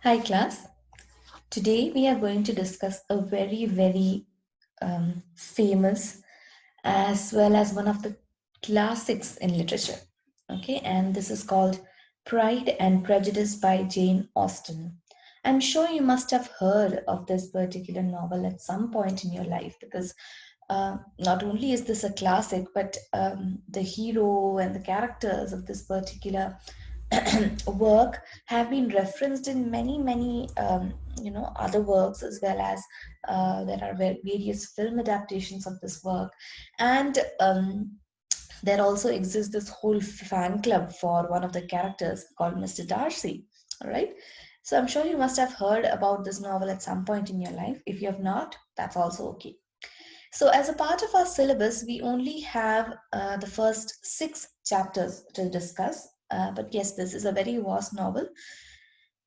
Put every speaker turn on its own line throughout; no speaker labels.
Hi class. Today we are going to discuss a very famous as well as one of the classics in literature. Okay, and this is called Pride and Prejudice by Jane Austen. I'm sure you must have heard of this particular novel at some point in your life because not only is this a classic, but the hero and the characters of this particular work have been referenced in many other works, as well as there are various film adaptations of this work. And there also exists this whole fan club for one of the characters called Mr. Darcy. All right, so I'm sure you must have heard about this novel at some point in your life. If you have not, that's also okay. So, as a part of our syllabus, we only have the first six chapters to discuss. But yes, this is a very vast novel.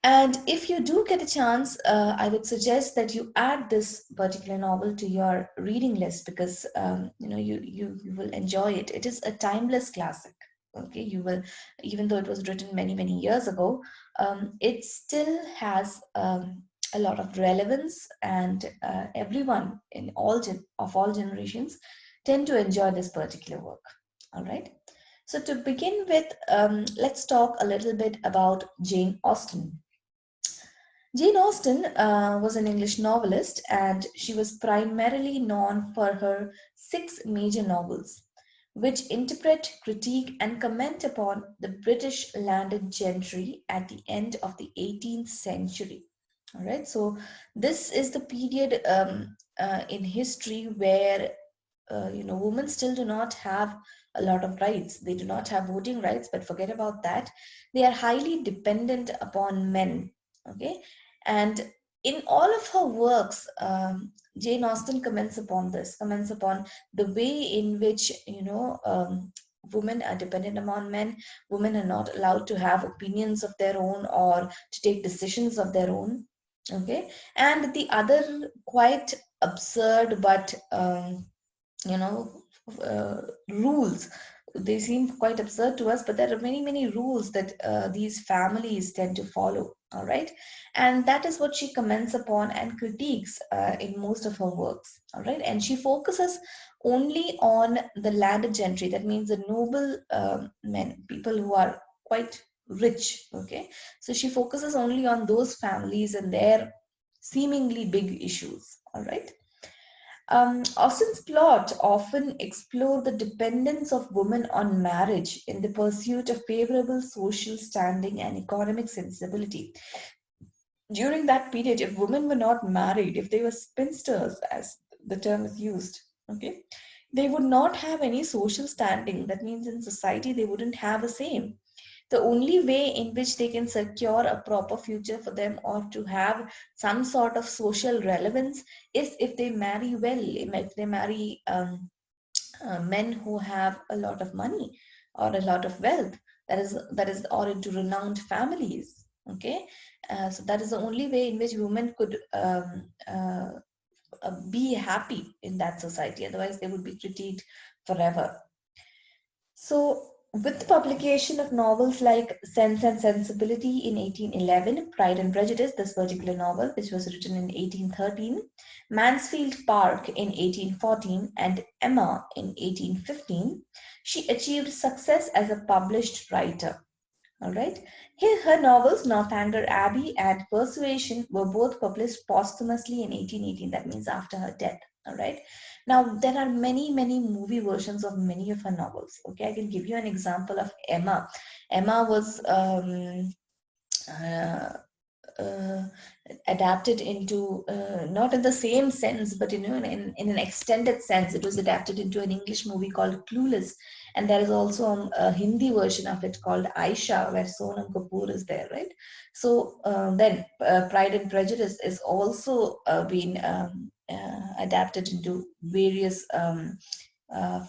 And if you do get a chance, I would suggest that you add this particular novel to your reading list because you will enjoy it. It is a timeless classic. Okay, you will, even though it was written many years ago, it still has a lot of relevance, and everyone in of all generations tend to enjoy this particular work. All right. So to begin with, let's talk a little bit about Jane Austen. Jane Austen was an English novelist, and she was primarily known for her six major novels, which interpret, critique, and comment upon the British landed gentry at the end of the 18th century. All right, so this is the period in history where women still do not have a lot of rights. They do not have voting rights, but forget about that. They are highly dependent upon men. Okay, and in all of her works, Jane Austen comments upon the way in which women are dependent upon men. Women are not allowed to have opinions of their own or to take decisions of their own. Okay, and the other quite absurd but you know rules, they seem quite absurd to us, but there are many rules that these families tend to follow. All right, and that is what she comments upon and critiques in most of her works. All right, and she focuses only on the landed gentry, that means the noble men, people who are quite rich. Okay, so she focuses only on those families and their seemingly big issues. All right. Austen's plot often explore the dependence of women on marriage in the pursuit of favorable social standing and economic sensibility. During that period, if women were not married, if they were spinsters, as the term is used, okay, they would not have any social standing. That means in society they wouldn't have a say. The only way in which they can secure a proper future for them or to have some sort of social relevance is if they marry well, if they marry men who have a lot of money or a lot of wealth, that is or into renowned families. Okay, so that is the only way in which women could be happy in that society, otherwise they would be critiqued forever. So, with the publication of novels like Sense and Sensibility in 1811, Pride and Prejudice, this particular novel, which was written in 1813, Mansfield Park in 1814, and Emma in 1815, she achieved success as a published writer. All right. Here, her novels Northanger Abbey and Persuasion were both published posthumously in 1818. That means after her death. All right. Now, there are many movie versions of many of her novels. Okay, I can give you an example of Emma. Emma was uh, uh, adapted into, not in the same sense, but in an extended sense. It was adapted into an English movie called Clueless, and there is also a Hindi version of it called Aisha, where Sonam Kapoor is there, right? So then Pride and Prejudice is also been adapted into various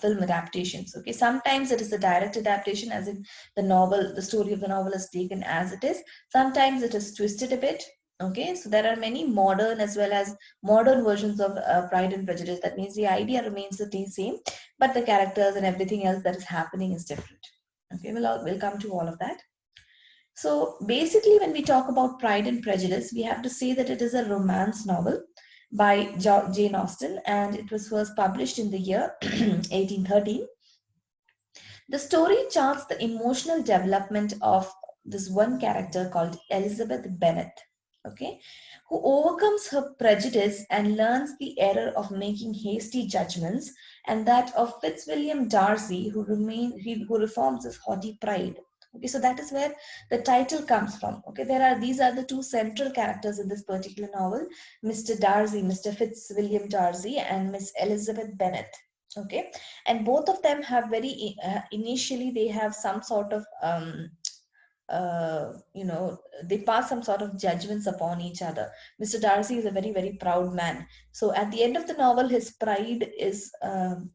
film adaptations. Okay, sometimes it is a direct adaptation, as in the story of the novel is taken as it is. Sometimes it is twisted a bit. Okay, so there are many modern as well as modern versions of Pride and Prejudice. That means the idea remains the same, but the characters and everything else that is happening is different. Okay, we'll come to all of that. So basically, when we talk about Pride and Prejudice, we have to say that it is a romance novel by Jane Austen, and it was first published in the year 1813. The story charts the emotional development of this one character called Elizabeth Bennet, okay, who overcomes her prejudice and learns the error of making hasty judgments, and that of Fitzwilliam Darcy, who reforms his haughty pride. Okay, so that is where the title comes from. Okay, these are the two central characters in this particular novel: Mr. Darcy, Mr. Fitzwilliam Darcy, and Miss Elizabeth Bennet. Okay, and both of them have initially they have some sort of they pass some sort of judgments upon each other. Mr. Darcy is a very proud man, so at the end of the novel his pride is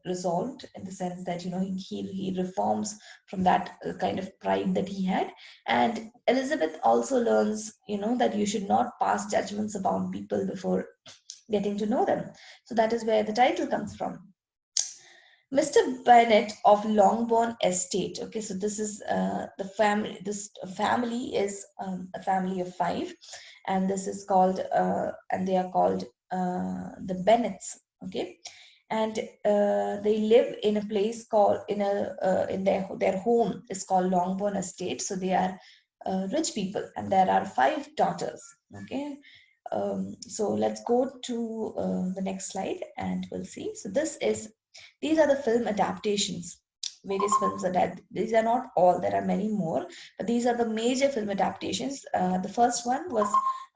resolved, in the sense that he reforms from that kind of pride that he had. And Elizabeth also learns that you should not pass judgments upon people before getting to know them. So that is where the title comes from. Mr. Bennett of Longbourn Estate. Okay, so this is the family. This family is a family of five, and this is called, and they are called the Bennets. Okay, and they live in a place called in their home is called Longbourn Estate. So they are rich people, and there are five daughters. Okay, so let's go to the next slide, and we'll see. So these are the film adaptations, various films these are not all, there are many more, but these are the major film adaptations. The first one was,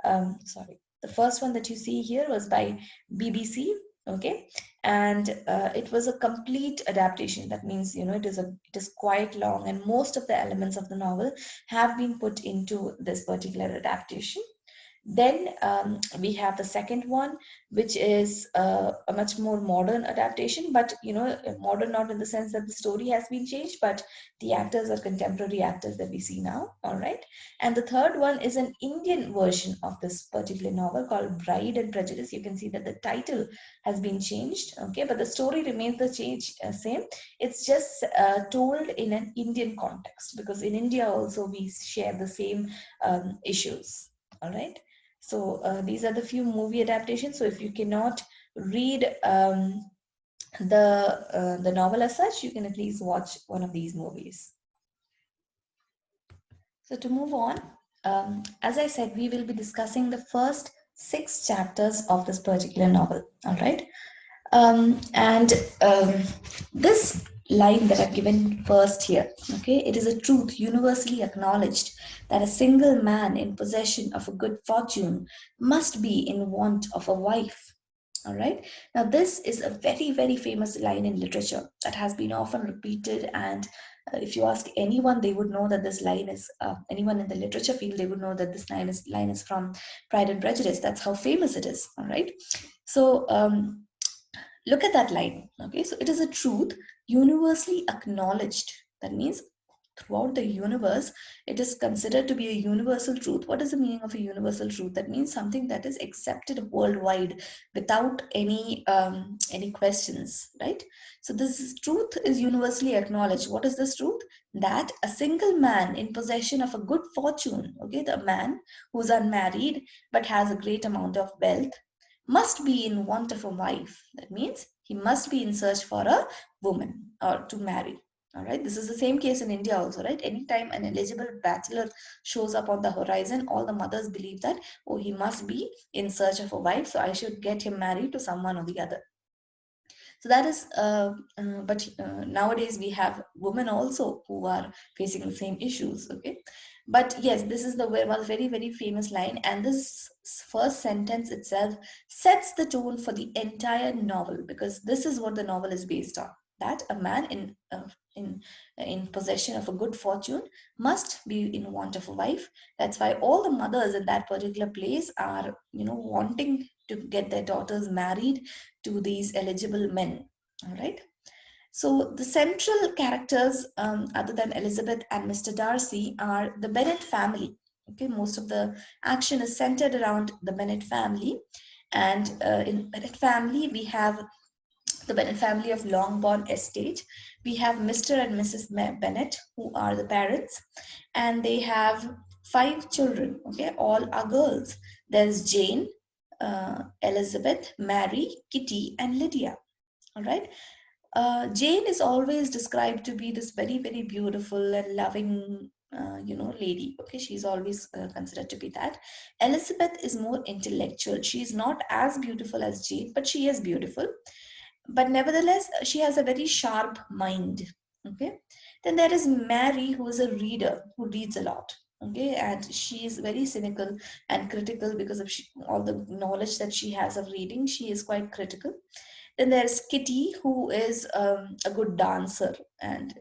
the first one that you see here was by BBC. Okay, and it was a complete adaptation. That means it is quite long, and most of the elements of the novel have been put into this particular adaptation. Then we have the second one, which is a much more modern adaptation, but modern not in the sense that the story has been changed, but the actors are contemporary actors that we see now. All right. And the third one is an Indian version of this particular novel called Bride and Prejudice. You can see that the title has been changed, okay, but the story remains the same. It's just told in an Indian context, because in India also we share the same issues. All right. So these are the few movie adaptations. So if you cannot read the novel as such, you can at least watch one of these movies. So to move on, as I said, we will be discussing the first 6 chapters of this particular novel. All right. And this line that I've given first here, okay, it is a truth universally acknowledged that a single man in possession of a good fortune must be in want of a wife. All right. Now, this is a very famous line in literature that has been often repeated. And if you ask anyone, they would know that this line is, anyone in the literature field, they would know that this line is from Pride and Prejudice. That's how famous it is. All right. So, look at that line. Okay, so it is a truth universally acknowledged. That means throughout the universe, it is considered to be a universal truth. What is the meaning of a universal truth? That means something that is accepted worldwide without any questions, right? So truth is universally acknowledged. What is this truth? That a single man in possession of a good fortune, okay, the man who's unmarried but has a great amount of wealth, must be in want of a wife. That means he must be in search for a woman or to marry. All right. This is the same case in India also, right? Anytime an eligible bachelor shows up on the horizon, all the mothers believe that, oh, he must be in search of a wife, so I should get him married to someone or the other. So that is, but nowadays we have women also who are facing the same issues. Okay, but yes, this is the one very famous line, and this first sentence itself sets the tone for the entire novel, because this is what the novel is based on. That a man in possession of a good fortune must be in want of a wife. That's why all the mothers in that particular place are wanting to get their daughters married to these eligible men. All right. So the central characters, other than Elizabeth and Mr. Darcy, are the Bennett family. Okay, most of the action is centered around the Bennett family, and in Bennett family we have the Bennett family of Longbourn Estate. We have Mr. and Mrs. Bennett, who are the parents, and they have 5 children, okay, all are girls. There's Jane, Elizabeth, Mary, Kitty, and Lydia. All right. Jane is always described to be this very, very beautiful and loving, lady. Okay, she's always considered to be that. Elizabeth is more intellectual. She's not as beautiful as Jane, but she is beautiful. But nevertheless, she has a very sharp mind. Okay. Then there is Mary, who is a reader who reads a lot. Okay, and she is very cynical and critical because of all the knowledge that she has of reading. She is quite critical. Then there's Kitty, who is a good dancer, and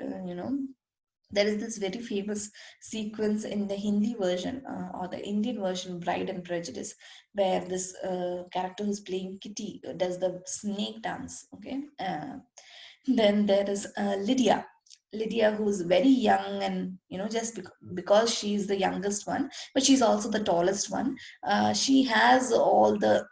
there is this very famous sequence in the Hindi version or the Indian version, Bride and Prejudice, where this character who's playing Kitty does the snake dance. Okay, then there is Lydia. Lydia, who's very young, and just because she's the youngest one, but she's also the tallest one. She has all the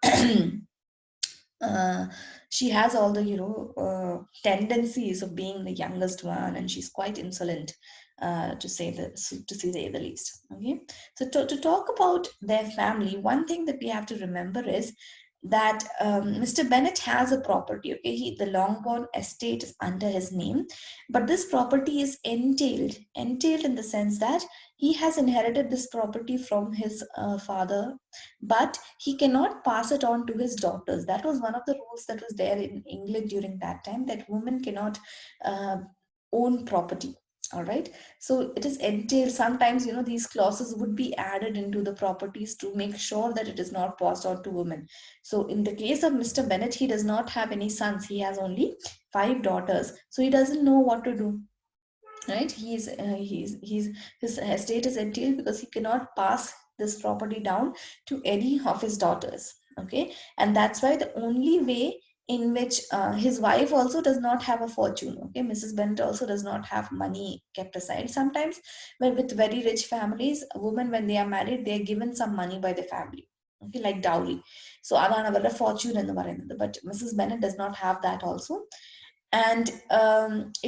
uh, she has all the tendencies of being the youngest one, and she's quite insolent, to say the least. Okay, so to talk about their family, one thing that we have to remember is that Mr. Bennett has a property. Okay, the Longbourn estate is under his name, but this property is entailed in the sense that he has inherited this property from his father, but he cannot pass it on to his daughters. That was one of the rules that was there in England during that time, that women cannot uh, own property. All right, so it is entailed. Sometimes these clauses would be added into the properties to make sure that it is not passed on to women. So in the case of Mr. Bennett, he does not have any sons, he has only 5 daughters, so he doesn't know what to do. Right, he's his estate is entailed because he cannot pass this property down to any of his daughters. Okay, and that's why the only way in which his wife also does not have a fortune. Okay, Mrs. Bennett also does not have money kept aside. Sometimes, when with very rich families, women, when they are married, they are given some money by the family. Okay, like dowry. So അതാണ് അവരുടെ fortune എന്ന് പറയുന്നത്. But Mrs. Bennett does not have that also. And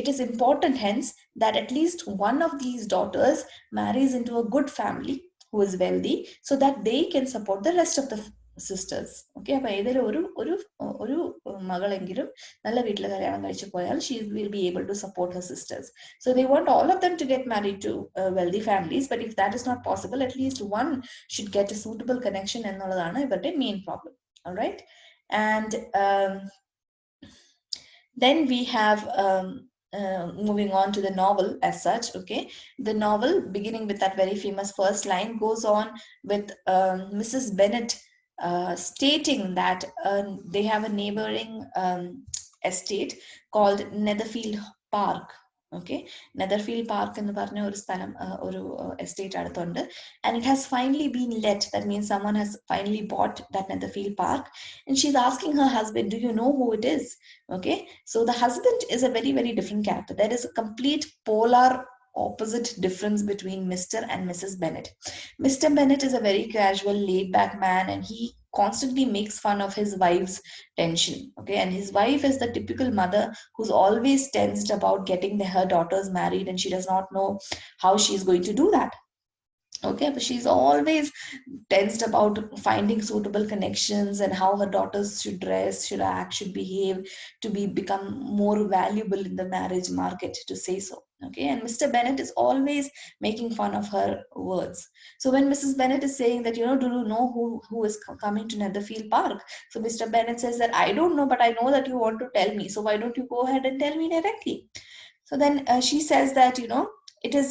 it is important, hence, that at least one of these daughters marries into a good family who is wealthy, so that they can support the rest of the sisters. Okay, അപ്പോൾ ഏതെങ്കിലും ഒരു മകളെങ്കിലും നല്ല വീട്ടിൽ കല്യാണം കഴിച്ചു പോയാൽ she will be able to support her sisters. So they want all of them to get married to wealthy families, but if that is not possible, at least one should get a suitable connection എന്നുള്ളതാണ് ഇവരുടെ main problem. All right, and then we have moving on to the novel as such. Okay, the novel, beginning with that very famous first line, goes on with Mrs. Bennet stating that they have a neighboring estate called Netherfield Park. Okay, Netherfield Park എന്ന് പറഞ്ഞ ഒരു സ്ഥലം, ഒരു estate അടുത്തുണ്ട്, and it has finally been let. That means someone has finally bought that Netherfield Park, and she's asking her husband, do you know who it is? Okay, so the husband is a very, very different character. There is a complete polar opposite difference between Mr. and Mrs. Bennet. Mr. Bennet is a very casual, laid back man, and he constantly makes fun of his wife's tension. Okay, and his wife is the typical mother who's always tensed about getting her daughters married, and she does not know how she's going to do that. Okay, but she's always tensed about finding suitable connections and how her daughters should dress, should act, should behave to become more valuable in the marriage market, to say so. Okay, and Mr. Bennet is always making fun of her words. So when Mrs. Bennet is saying that, do you know who is coming to Netherfield Park? So Mr. Bennet says that I don't know, but I know that you want to tell me. So why don't you go ahead and tell me directly? So then she says that, it is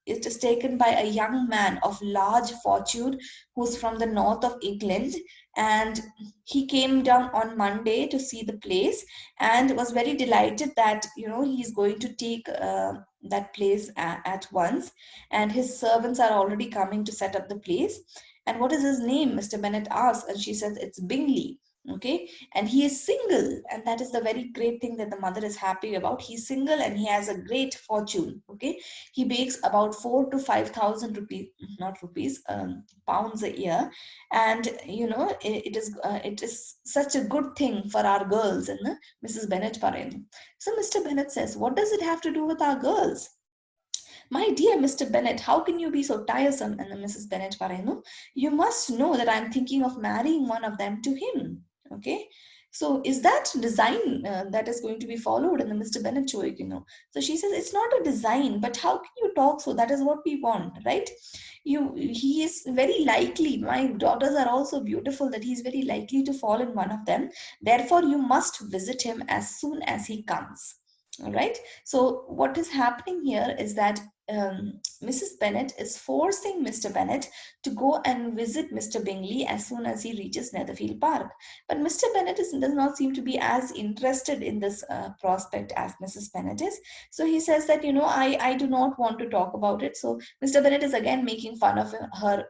it is taken by a young man of large fortune who's from the north of England, and he came down on Monday to see the place and was very delighted that he's going to take that place at once, and his servants are already coming to set up the place. And what is his name? Mr. Bennet asks, and she says it's Bingley. Okay, and he is single, and that is the very great thing that the mother is happy about. He's single and he has a great fortune. Okay, he makes about 4 to 5,000 rupees, not rupees, pounds a year, and it is such a good thing for our girls. And Mrs. Bennet പറയുന്നു. So Mr. Bennet says, what does it have to do with our girls? My dear Mr. Bennet, how can you be so tiresome? And then Mrs. Bennet പറയുന്നു, you must know that I'm thinking of marrying one of them to him. Okay, so is that design that is going to be followed? And then Mr. Bennet ചോദിക്കുന്നു. So she says, it's not a design, but how can you talk so? That is what we want, right? He is very likely, my daughters are also beautiful, that he is very likely to fall in one of them. Therefore, you must visit him as soon as he comes. All right. So what is happening here is that Mrs. Bennet is forcing Mr. Bennet to go and visit Mr. Bingley as soon as he reaches Netherfield Park. But Mr. Bennet does not seem to be as interested in this prospect as Mrs. Bennet is. So he says that, I do not want to talk about it. So Mr. Bennet is again making fun of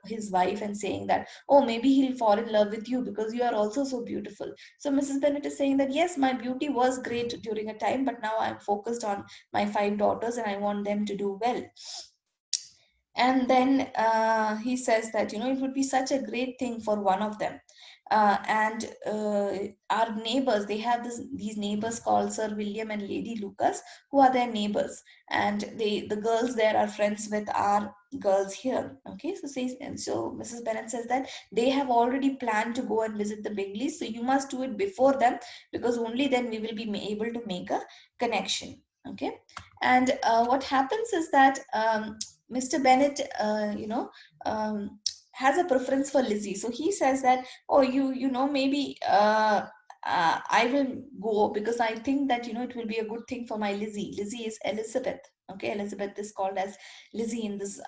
his wife, and saying that, oh, maybe he'll fall in love with you because you are also so beautiful. So Mrs. Bennet is saying that, yes, my beauty was great during a time, but now I'm focused on my 5 daughters and I want them to do well. And then he says that, it would be such a great thing for one of them. And our neighbors, they have these neighbors called Sir William and Lady Lucas, who are their neighbors. And the girls there are friends with our girls here. Okay, so Mrs. Bennet says that they have already planned to go and visit the Bingleys. So you must do it before them, because only then we will be able to make a connection. Okay, and what happens is that Mr. Bennet, has a preference for Lizzie. So he says that, oh, maybe I will go, because I think that, it will be a good thing for my Lizzie. Lizzie is Elizabeth. Okay, Elizabeth is called as Lizzie in this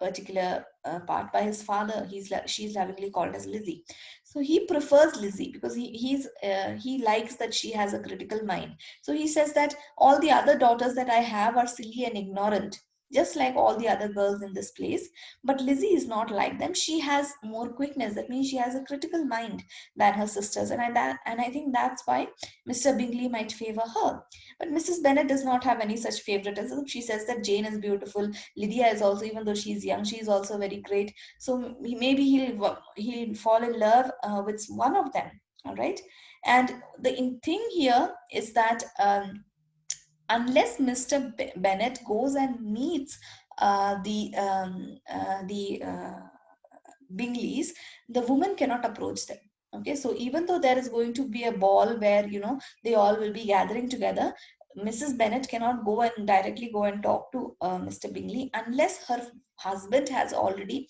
particular part by his father. She's lovingly called as Lizzie. So he prefers Lizzie because he likes that she has a critical mind. So he says that all the other daughters that I have are silly and ignorant, just like all the other girls in this place. But Lizzie is not like them. She has more quickness. That means she has a critical mind than her sisters. And I think that's why Mr. Bingley might favor her. But Mrs. Bennet does not have any such favoritism. She says that Jane is beautiful. Lydia is also, even though she's young, she's also very great. So maybe he'll fall in love with one of them. All right. And the thing here is that unless Mr. Bennet goes and meets the Bingleys, the woman cannot approach them. Okay, so even though there is going to be a ball where they all will be gathering together, Mrs. Bennet cannot go and directly go and talk to Mr. Bingley unless her husband has already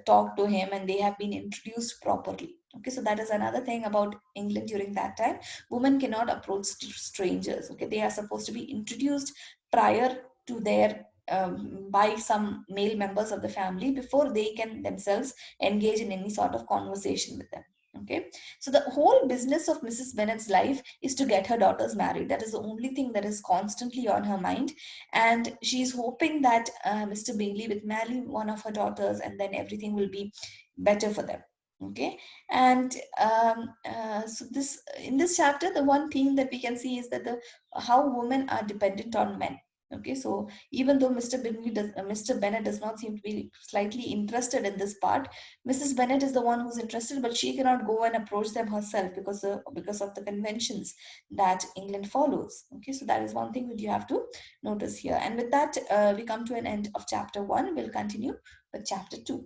talked to him and they have been introduced properly. Okay, so that is another thing about England during that time. Women cannot approach strangers. Okay, they are supposed to be introduced prior to their by some male members of the family before they can themselves engage in any sort of conversation with them. Okay, so the whole business of Mrs. Bennet's life is to get her daughters married. That is the only thing that is constantly on her mind, and she's hoping that Mr. Bingley will marry one of her daughters, and then everything will be better for them. Okay, and so this in this chapter, the one thing that we can see is that the how women are dependent on men. Okay, so even though Mr. Bennet does not seem to be slightly interested in this part, Mrs. Bennet is the one who's interested, but she cannot go and approach them herself because of the conventions that England follows. Okay, so that is one thing that you have to notice here. And with that, we come to an end of chapter 1. We'll continue with chapter 2.